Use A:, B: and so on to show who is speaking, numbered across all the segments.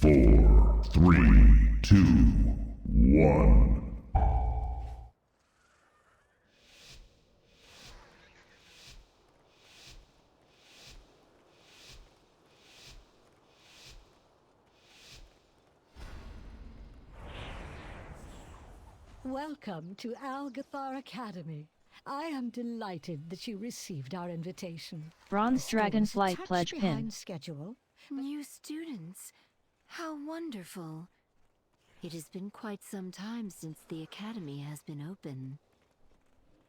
A: 4, 3, 2, 1.
B: Welcome to Algathar Academy. I am delighted that you received our invitation.
C: Bronze
B: The
C: Dragon
B: school is a
C: Flight
B: touch
C: Pledge
B: behind
C: Pin.
B: schedule.
D: New students. How wonderful. It has been quite some time since the academy has been open.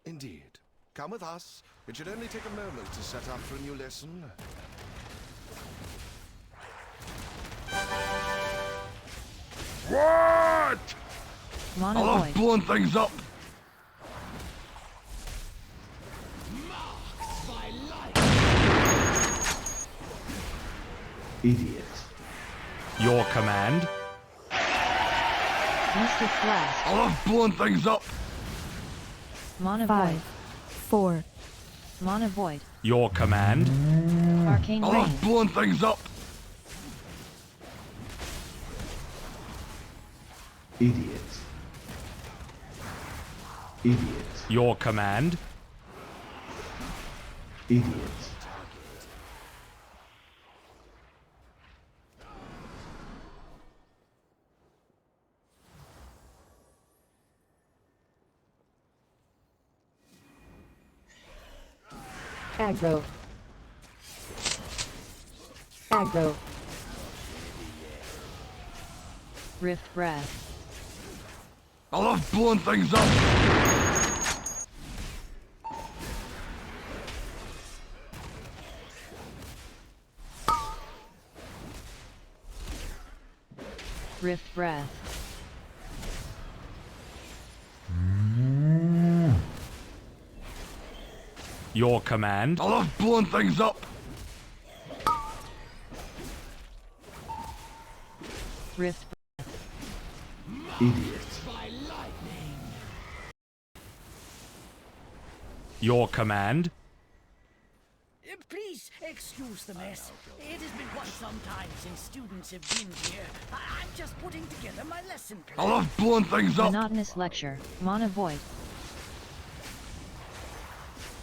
E: Indeed. Come with us. It should only take a moment to set up for a new lesson.
A: What? I love
C: Monovoid.
A: blowing things up.
F: Idiot.
G: Your command.
C: Mystic Blast.
A: I love blowing things up.
C: Monovoid.
H: 5, 4,
C: Monovoid.
G: Your command.
C: Arcane
A: I
C: Rain.
A: love blowing things up.
F: Idiot. Idiot.
G: Your command.
F: Idiot.
H: aggro, aggro,
C: Rift Breath.
A: I love blowing things up.
C: Rift Breath.
G: Your command.
A: I love blowing things up.
C: Rift.
F: Idiot.
G: Your command.
I: Please excuse the mess. It has been quite some time since students have been here. I'm just putting together my lesson
A: I
I: plan.
A: love blowing things up.
C: Monotonous Lecture. Monovoid.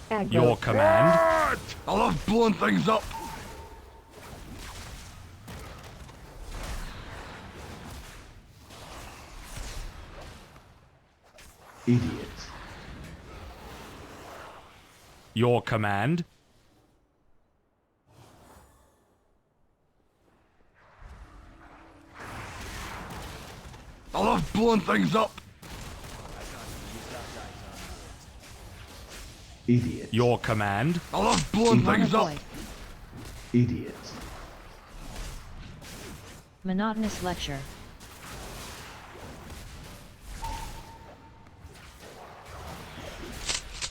H: aggro,
G: Your command.
A: What? I love blowing things up.
F: Idiot.
G: Your command.
A: I love blowing things up.
F: Idiot.
G: Your command.
A: I love blowing things up.
C: Monovoid.
F: Idiot.
C: Monotonous Lecture.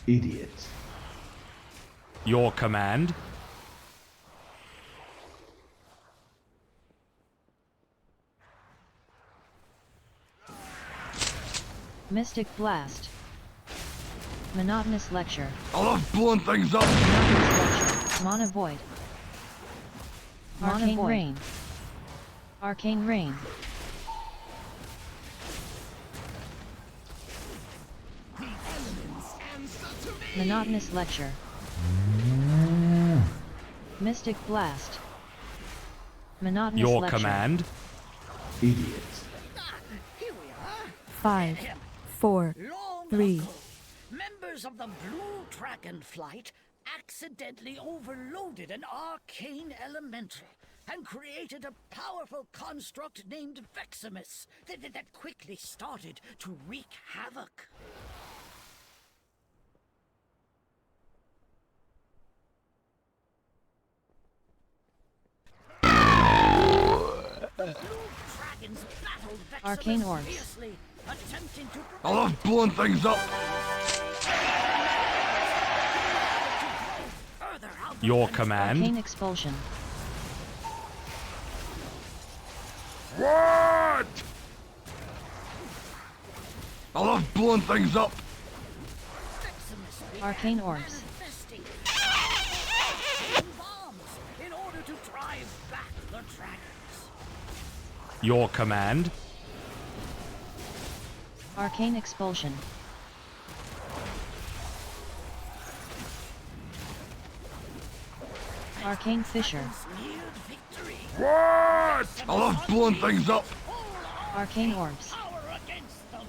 F: Idiot.
G: Your command.
C: Mystic Blast. Monotonous Lecture.
A: I love blowing things up.
C: Monotonous Lecture. Monovoid. Arcane
H: Monovoid.
C: Rain. Arcane Rain. Monotonous Lecture. Mystic Blast. Monotonous
G: Your
C: Lecture.
G: command.
F: Idiot.
I: Here we are.
H: 5, 4,
I: Long
H: 3,
I: ago, members of the Blue Dragon Flight accidentally overloaded an arcane elemental and created a powerful construct named Veximus that quickly started to wreak havoc. Blue dragons battled Veximus
C: Arcane Orbs.
I: fiercely, attempting to
A: I love blowing things up.
I: further out the
G: Your
I: fence.
G: command.
C: Arcane Expulsion.
A: What? I love blowing things up.
I: Veximus began
C: Arcane Orbs.
I: manifesting bombs in order to drive back the dragons.
G: Your command.
C: Arcane expulsion. Arcane fissure.
I: Smeared victory.
A: What? I love blowing things up.
C: Arcane orbs.
I: Power against them.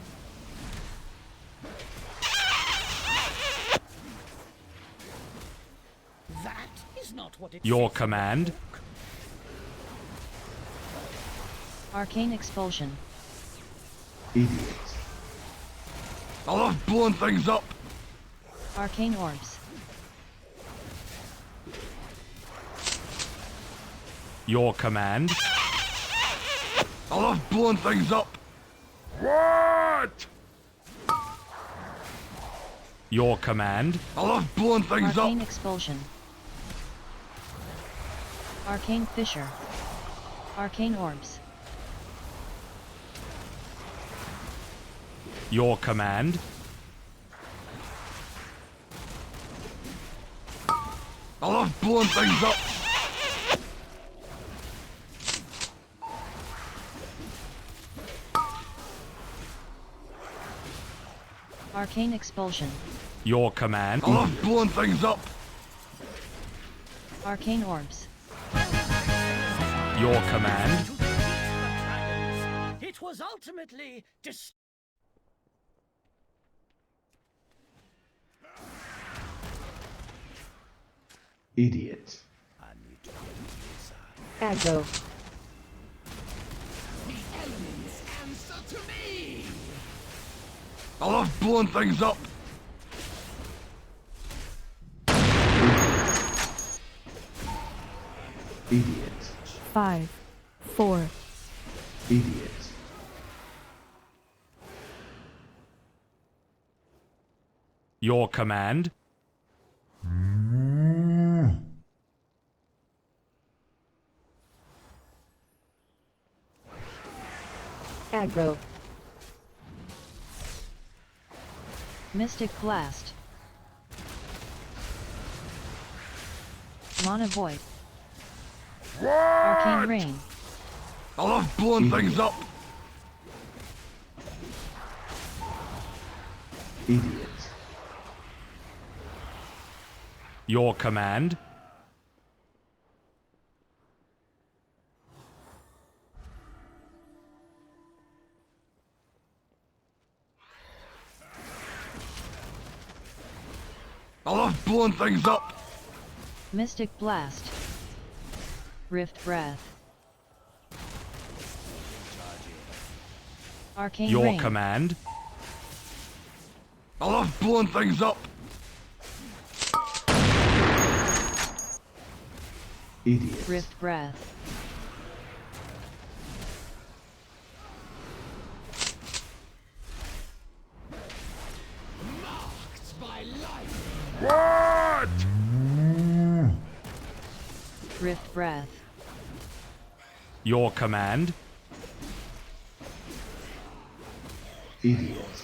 I: That is not what it
G: Your
I: says.
G: command.
C: Arcane expulsion.
F: Idiot.
A: I love blowing things up.
C: Arcane orbs.
G: Your command.
A: I love blowing things up. What?
G: Your command.
A: I love blowing things
C: Arcane
A: up.
C: expulsion. Arcane fissure. Arcane orbs.
G: Your command.
A: I love blowing things up.
C: Arcane expulsion.
G: Your command.
A: I love blowing things up.
C: Arcane orbs.
G: Your command.
I: To defeat the dragons, it was ultimately
F: Idiot.
H: Aggro.
A: I love blowing things up.
F: Idiot.
H: 5, 4,
F: Idiot.
G: Your command.
H: aggro,
C: Mystic Blast. Mana Void. Arcane Rain.
A: I love blowing things up.
F: Idiot.
G: Your command.
A: I love blowing things up.
C: Mystic Blast. Rift Breath. Arcane
G: Your
C: Rain.
G: command.
A: I love blowing things up.
F: Idiot.
C: Rift Breath.
A: What?
C: Rift Breath.
G: Your command.
F: Idiot.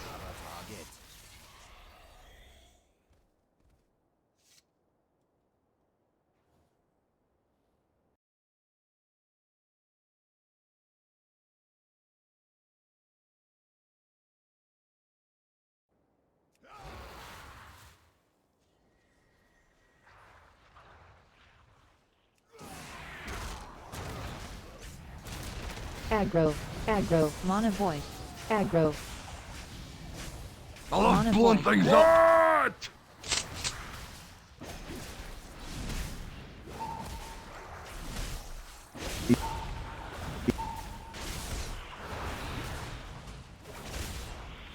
H: aggro, aggro,
C: Mana Void.
H: aggro,
A: I love
C: Mana
A: blowing
C: Void.
A: things up. What?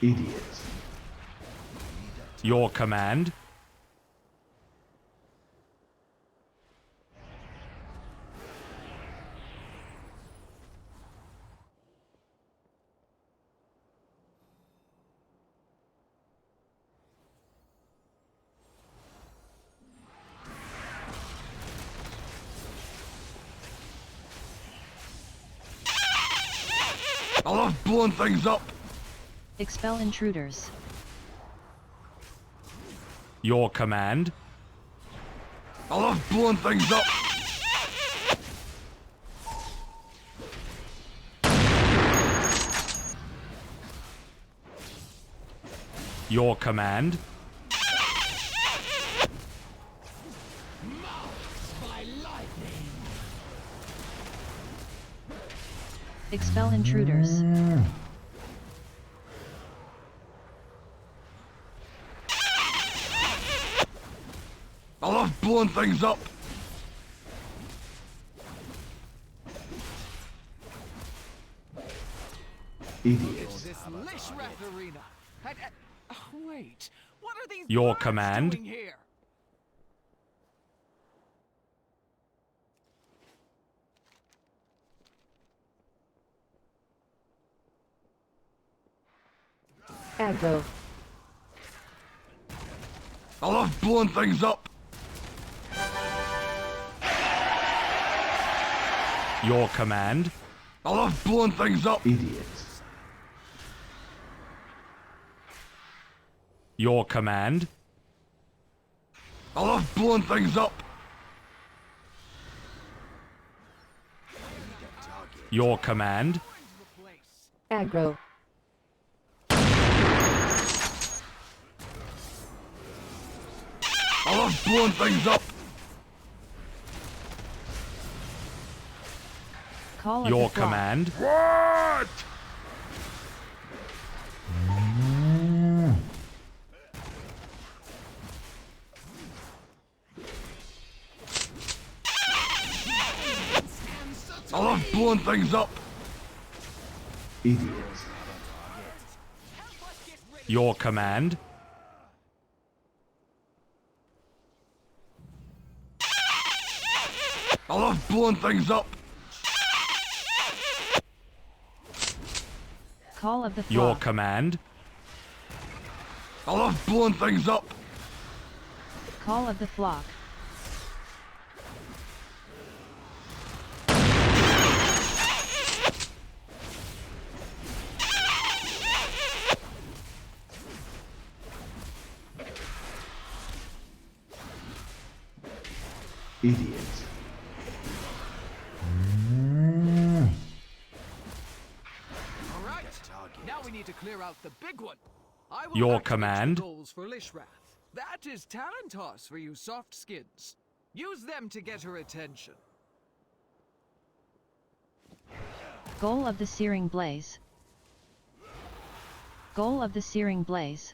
F: Idiot.
G: Your command.
A: I love blowing things up.
C: Expel Intruders.
G: Your command.
A: I love blowing things up.
G: Your command.
C: Expel intruders.
A: I love blowing things up.
F: Idiot.
J: This Lishrath arena. Wait, what are these
G: Your
J: birds
G: command.
J: doing here?
H: Aggro.
A: I love blowing things up.
G: Your command.
A: I love blowing things up.
F: Idiot.
G: Your command.
A: I love blowing things up.
G: Your command.
H: Aggro.
A: I love blowing things up.
C: Call of
G: Your
C: the flock.
G: command.
A: What? I love blowing things up.
F: Idiot.
G: Your command.
A: I love blowing things up.
C: Call of the
G: Your
C: flock.
G: command.
A: I love blowing things up.
C: Call of the flock.
F: Idiot.
J: All right, now we need to clear out the big one. I will
G: Your
J: activate
G: command.
J: the goals for Lishrath. That is talent toss for you soft skins. Use them to get her attention.
C: Goal of the Searing Blaze. Goal of the Searing Blaze.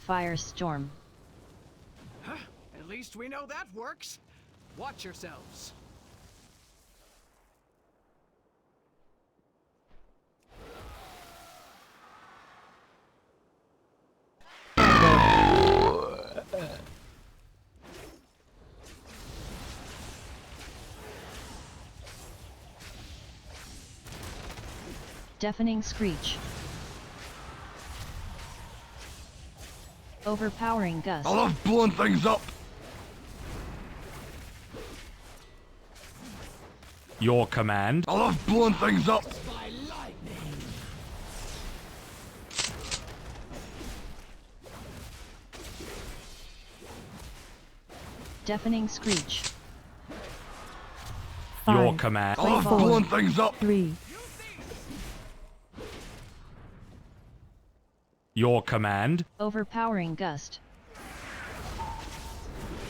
C: Firestorm.
J: At least we know that works. Watch yourselves.
C: Deafening Screech. Overpowering Gust.
A: I love blowing things up.
G: Your command.
A: I love blowing things up.
C: Deafening Screech.
G: Your
H: 5,
G: command.
A: I love
H: Four.
A: blowing things up.
H: 3,
G: Your command.
C: Overpowering Gust.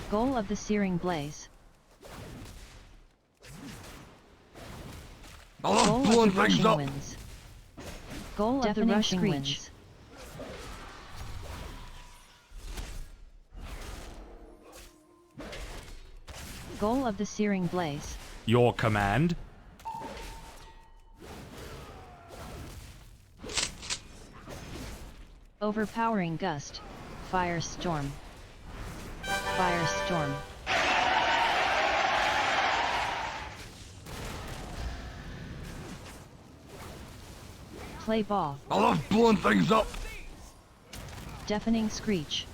C: Goal of the Searing Blaze.
A: I love
C: Goal
A: blowing
C: of the
A: things
C: Rushing
A: up.
C: Winds. Goal of the
H: Deafening
C: Rushing
H: Screech.
C: Winds. Goal of the Searing Blaze.
G: Your command.
C: Overpowering Gust. Firestorm. Firestorm. Play ball.
A: I love blowing things up.
C: Deafening Screech.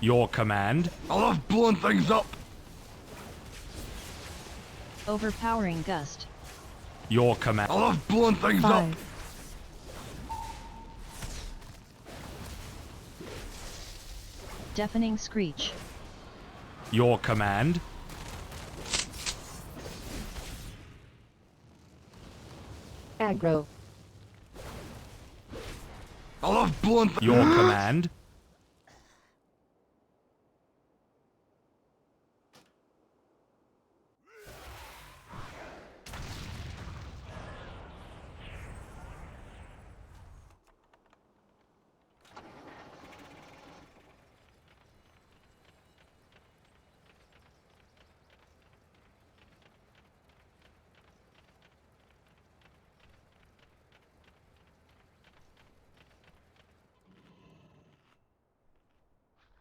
G: Your command.
A: I love blowing things up.
C: Overpowering Gust.
G: Your command.
A: I love blowing things up.
H: 5,
C: Deafening Screech.
G: Your command.
H: Aggro.
A: I love blowing things.
G: Your command.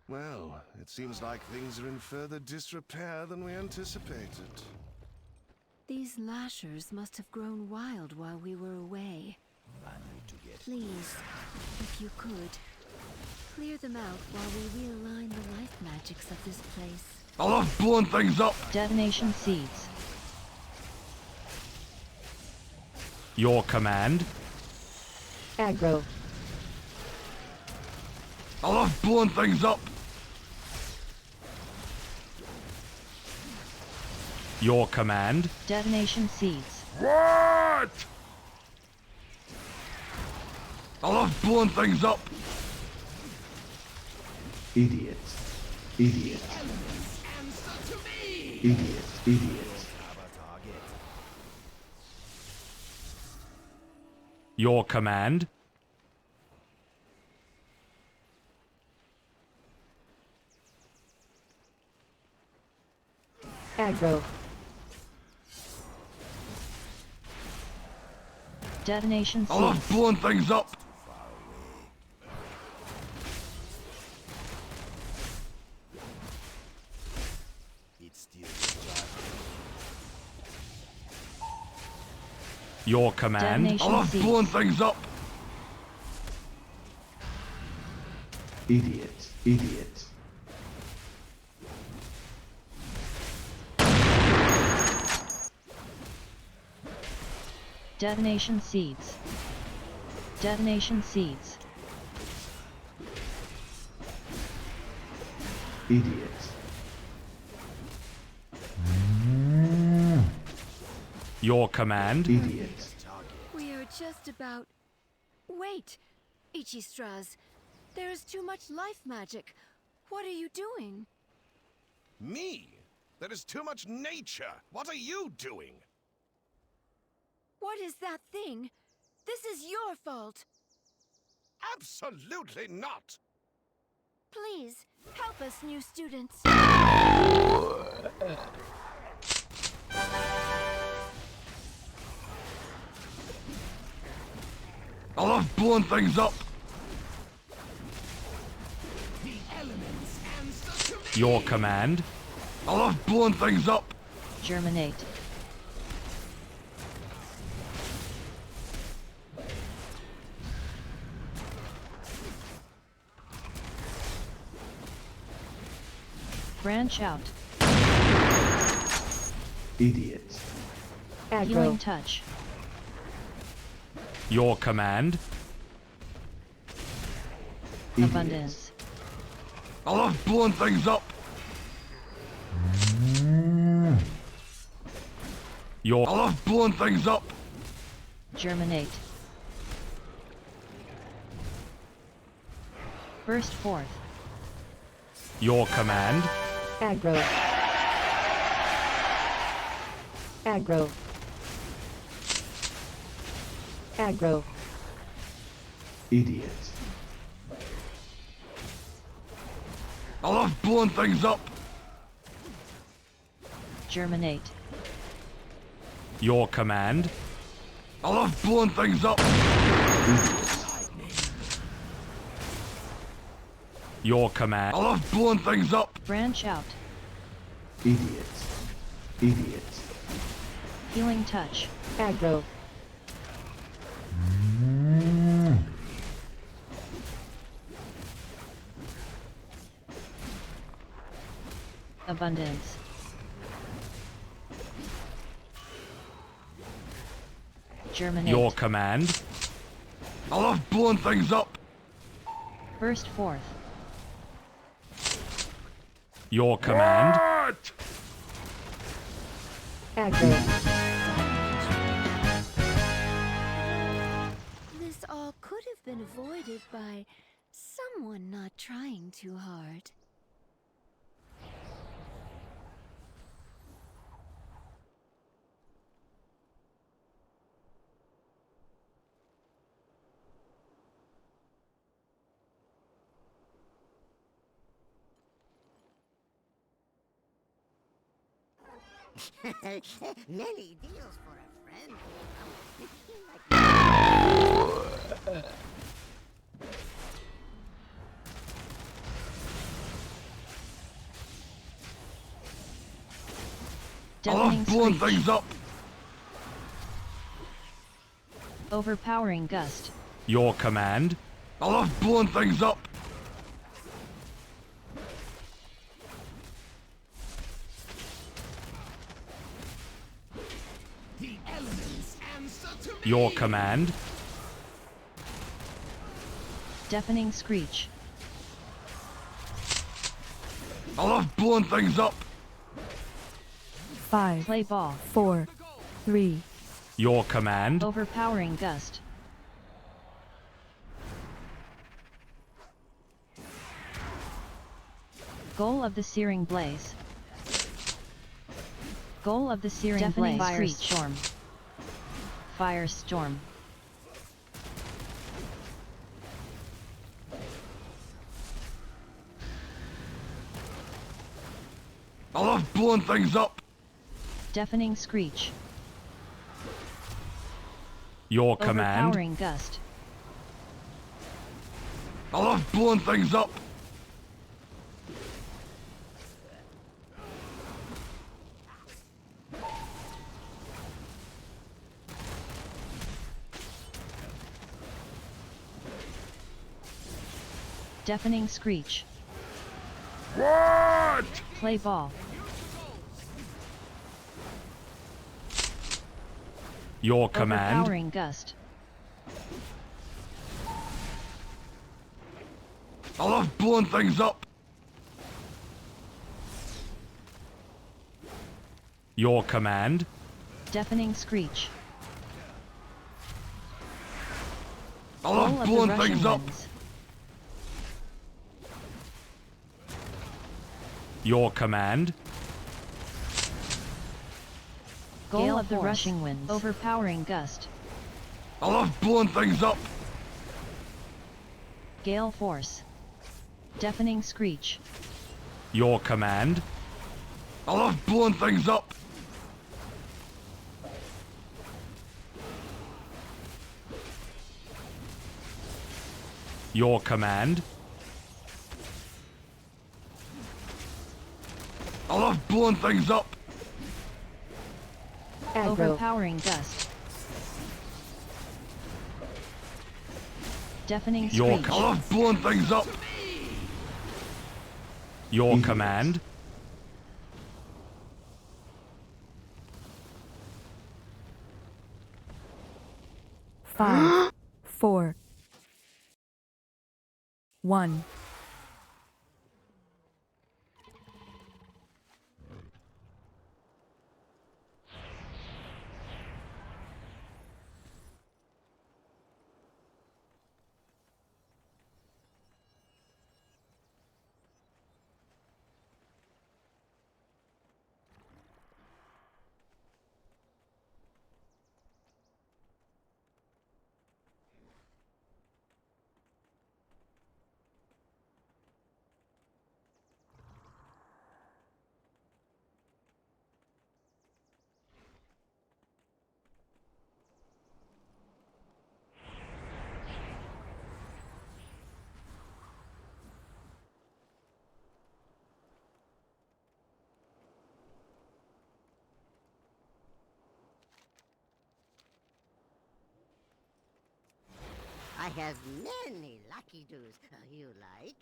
E: Well, it seems like things are in further disrepair than we anticipated.
D: These lashers must have grown wild while we were away. Please, if you could, clear them out while we realign the life magics of this place.
A: I love blowing things up.
C: Detonation seeds.
G: Your command.
H: Aggro.
A: I love blowing things up.
G: Your command.
C: Detonation seeds.
A: What? I love blowing things up.
F: Idiot. Idiot. Idiot. Idiot.
G: Your command.
H: Aggro.
C: Detonation
A: I love
C: seeds.
A: blowing things up.
G: Your command.
A: I
C: Detonation
A: love blowing
C: seeds.
A: things up.
F: Idiot. Idiot.
C: Detonation seeds. Detonation seeds.
F: Idiot.
G: Your command.
F: Idiot.
D: We are just about... Wait! Ichistras, there is too much life magic. What are you doing?
E: Me? There is too much nature. What are you doing?
D: What is that thing? This is your fault.
E: Absolutely not.
D: Please, help us, new students.
A: I love blowing things up.
G: Your command.
A: I love blowing things up.
C: Germinate. Branch out.
F: Idiot.
C: Healing
H: Aggro.
C: touch.
G: Your command.
F: Idiot.
C: Abundance.
A: I love blowing things up.
G: Your
A: I love blowing things up.
C: Germinate. Burst forth.
G: your command.
H: Aggro. Aggro. Aggro.
F: Idiot.
A: I love blowing things up.
C: Germinate.
G: Your command.
A: I love blowing things up.
G: Your command.
A: I love blowing things up.
C: Branch out.
F: Idiot. Idiot.
C: Healing touch.
H: Aggro.
C: Abundance. Germinate.
G: Your command.
A: I love blowing things up.
C: Burst forth.
G: Your command.
A: What?
H: Aggro.
D: have been avoided by someone not trying too hard.
K: Many deals for a friend.
A: I
C: Deafening
A: love blowing
C: screech.
A: things up.
C: Overpowering gust.
G: Your command.
A: I love blowing things up.
E: The elements answer to me.
G: Your command.
C: Deafening screech.
A: I love blowing things up.
B: 5,
C: Play ball.
B: 4, 3,
G: Your command.
C: Overpowering gust. Goal of the searing blaze. Goal of the searing
H: Deafening
C: blaze.
H: firestorm.
C: Firestorm.
A: I love blowing things up.
C: Deafening screech.
G: Your command.
C: Overpowering gust.
A: I love blowing things up.
C: Deafening screech.
A: What?
C: Play ball.
G: Your command.
C: Overpowering gust.
A: I love blowing things up.
G: Your command.
C: Deafening screech.
A: I
C: Goal
A: love
C: of the
A: blowing
C: rushing
A: things up.
C: winds.
G: Your command.
C: Goal
H: Gale
C: of the
H: force.
C: rushing winds. Overpowering gust.
A: I love blowing things up.
C: Gale force. Deafening screech.
G: Your command.
A: I love blowing things up.
G: Your command.
A: I love blowing things up.
H: Aggro.
C: Overpowering gust. Deafening
G: Your
C: screech.
A: I love blowing things up.
G: Your
F: Idiots.
G: command.
B: Five, 4, 1.
K: I have many lucky doos. You like?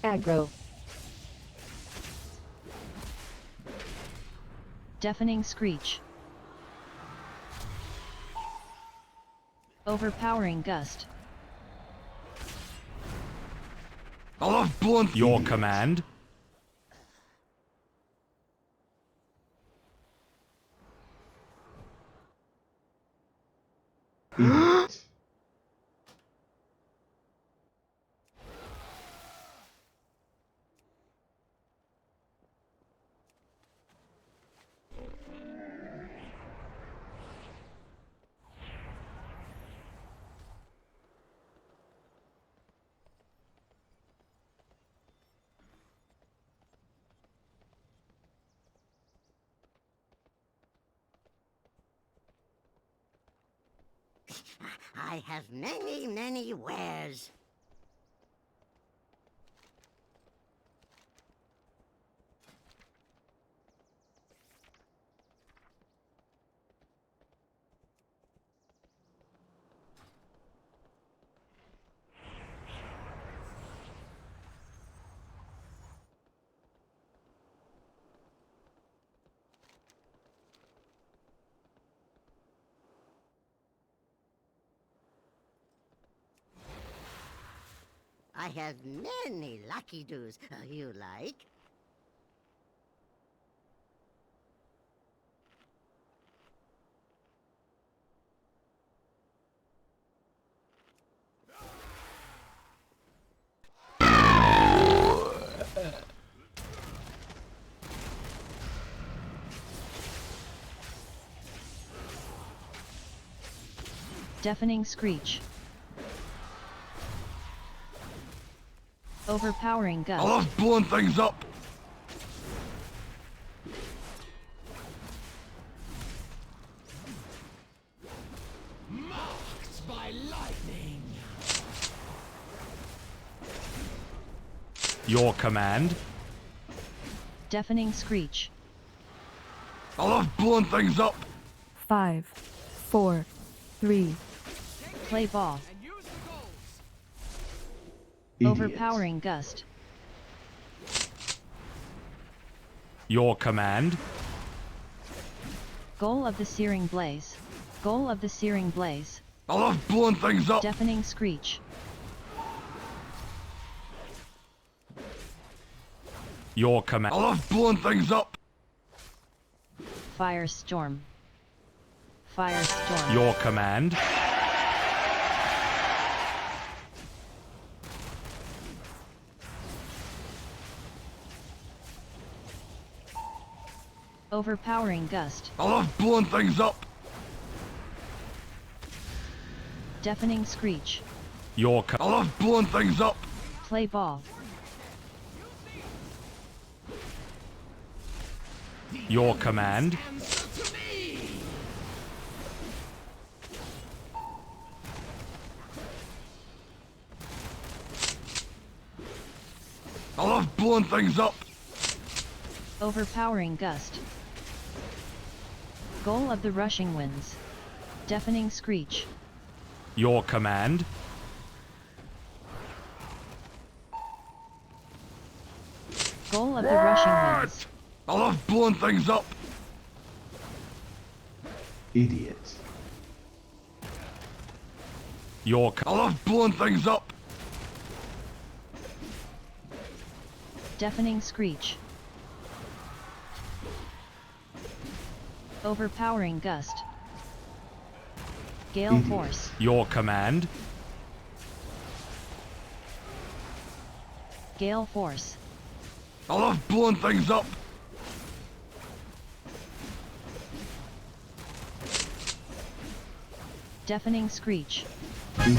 H: Aggro.
C: Deafening screech. Overpowering gust.
A: I love blowing.
G: Your command.
F: Idiot.
K: I have many, many wares. I have many lucky doos. You like?
C: Deafening screech. Overpowering
A: I
C: gust.
A: love blowing things up.
I: Marked by lightning.
G: Your command.
C: Deafening screech.
A: I love blowing things up.
L: 5, 4, 3.
C: Play ball.
J: And use the goals.
F: Idiot.
C: Overpowering gust.
G: Your command.
C: Goal of the searing blaze. Goal of the searing blaze.
A: I love blowing things up.
C: Deafening screech.
G: Your
A: I
G: command.
A: love blowing things up.
C: Firestorm. Firestorm.
G: Your command.
C: Overpowering gust.
A: I love blowing things up.
C: Deafening screech.
G: Your
A: I love blowing things up.
C: Play ball.
G: Your command.
I: Answer to me.
A: I love blowing things up.
C: Overpowering gust. Goal of the rushing winds. Deafening screech.
G: Your command.
C: Goal of the rushing winds.
A: I love blowing things up.
F: Idiot.
G: Your
A: I love blowing things up.
C: Deafening screech. Overpowering gust. Gale
F: Idiot.
C: force.
G: Your command.
C: Gale force.
A: I love blowing things up.
C: Deafening screech.
F: Idiot.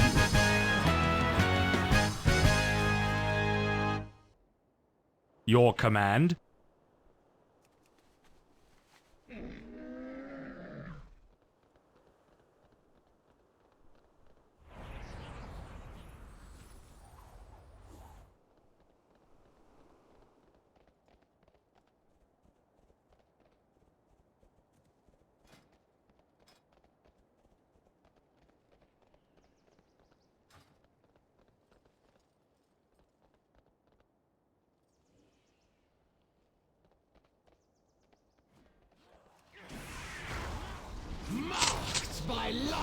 G: Your command.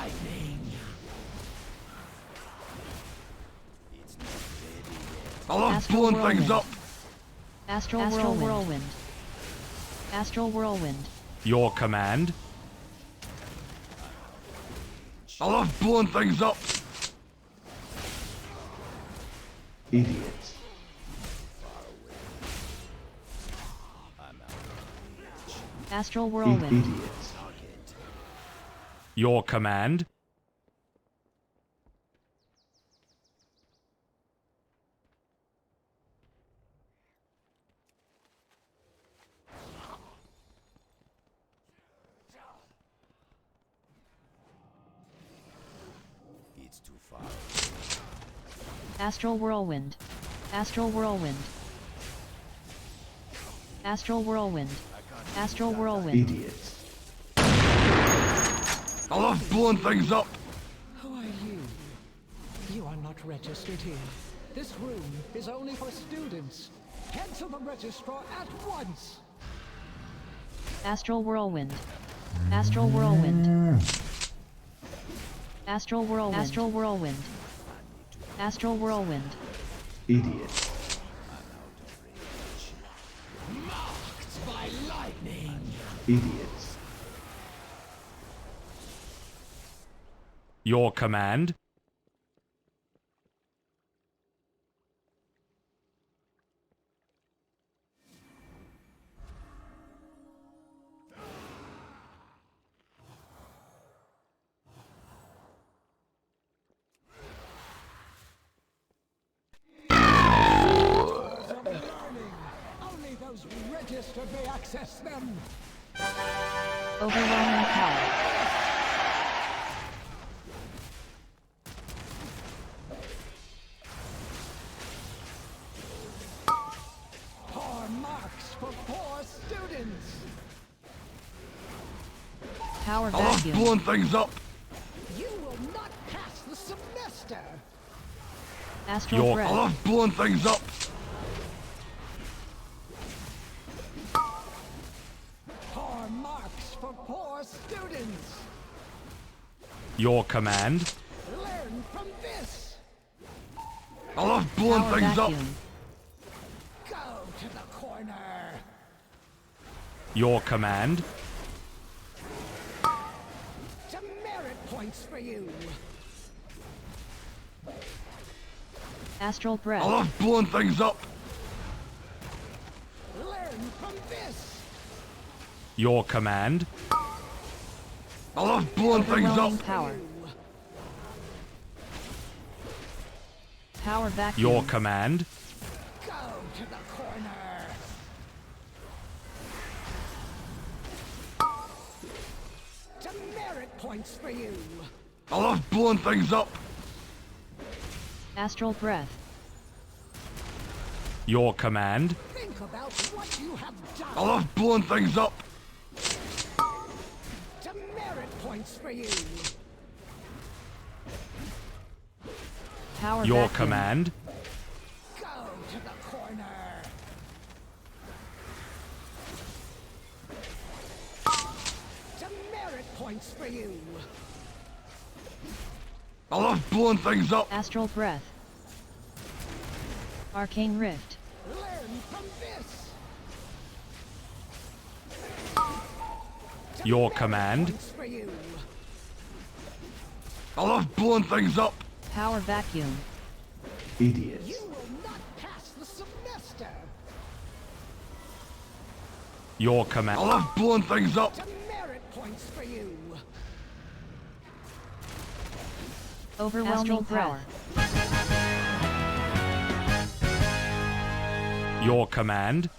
I: lightning.
A: I love
C: Astral
A: blowing
C: whirlwind.
A: things up.
C: Astral whirlwind. Astral whirlwind.
G: Your command.
A: I love blowing things up.
F: Idiot.
C: Astral whirlwind.
F: Idiot.
G: Your command.
C: Astral whirlwind. Astral whirlwind. Astral whirlwind. Astral whirlwind.
F: Idiot.
A: I love blowing things up.
I: Who are you? You are not registered here. This room is only for students. Head to the registrar at once.
C: Astral whirlwind. Astral whirlwind. Astral whirlwind. Astral whirlwind. Astral whirlwind.
F: Idiot.
I: Marked by lightning.
F: Idiot.
G: Your command.
I: Only those registered may access them.
C: Overwhelming power.
I: Poor marks for poor students.
C: Power
A: I love
C: vacuum.
A: blowing things up.
I: You will not pass the semester.
C: Astral
G: Your-
C: breath.
A: I love blowing things up.
I: Poor marks for poor students.
G: Your command.
I: Learn from this.
A: I love blowing
C: Power
A: things up.
C: vacuum.
I: Go to the corner.
G: Your command.
I: Demerit points for you.
C: Astral
A: I
C: breath.
A: love blowing things up.
I: Learn from this.
G: Your command.
A: I love blowing things
C: Overwhelming
A: up.
C: power. Power vacuum.
G: Your command.
I: Go to the corner. Demerit points for you.
A: I love blowing things up.
C: Astral breath.
G: Your command.
I: Think about what you have done.
A: I love blowing things up.
I: Demerit points for you.
C: Power
G: Your
C: vacuum.
G: command.
I: Go to the corner. Demerit points for you.
A: I love blowing things up.
C: Astral breath. Arcane rift.
I: Learn from this.
G: Your
I: Demerit
G: command.
I: points for you.
A: I love blowing things up.
C: Power vacuum.
F: Idiot.
I: You will not pass the semester.
G: Your
A: I
G: command.
A: love blowing things up.
I: Demerit points for you.
C: Overwhelming power.
G: Your command.